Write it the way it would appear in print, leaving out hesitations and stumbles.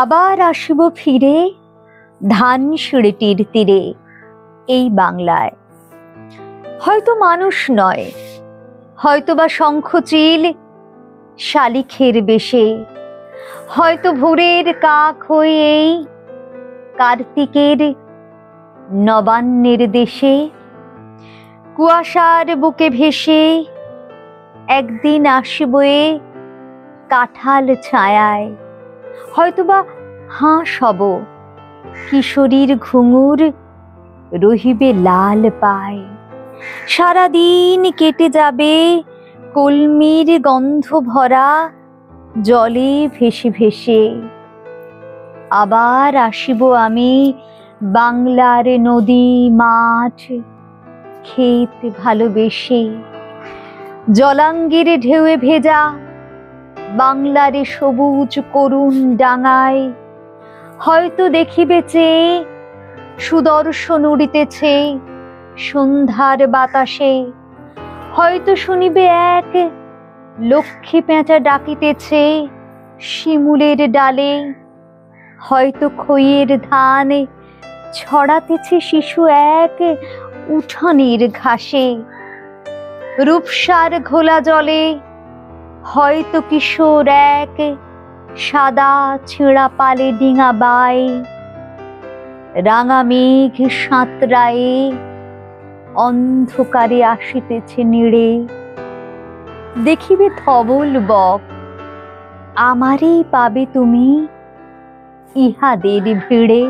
আবার আসিব ফিরে ধানসিঁড়িটির তীরে এই বাংলায়। হয়তো মানুষ নয়, হয়তোবা শঙ্খচিল শালিখের বেশে, হয়তো ভোরের কাক হয়ে এই কার্তিকের নবান্নের দেশে কুয়াশার বুকে ভেসে একদিন আসিব এ কাঁঠাল ছায়ায়। হয়তোবা হাঁস হব, কিশোরীর ঘুঙুর রহিবে লাল পায়। সারাদিন কেটে যাবে কলমির গন্ধ ভরা জলে ভেসে ভেসে। আবার আসিব আমি বাংলার নদী মাঠ ক্ষেত ভালোবেসে। জলাঙ্গির ঢেউয়ে ভেজা বাংলার সবুজ করুণ ডাঙায় হয়তো দেখিবে চেয়ে সুদর্শন উড়িতেছে সন্ধ্যার বাতাসে। হয়তো শুনিবে এক লক্ষ্মী পেঁচা ডাকিতেছে শিমুলের ডালে। হয়তো খইয়ের ধান ছড়াতেছে শিশু এক উঠানের ঘাসে। রূপসার ঘোলা জলে হয়তো কিশোর এক সাদা ছেঁড়া পালে ডিঙা বায়। রাঙা মেঘ সাঁতরায়ে অন্ধকারে আসিতেছে নেড়ে। দেখিবে ধবল বক, আমারই পাবে তুমি ইহাদের ভিড়ে।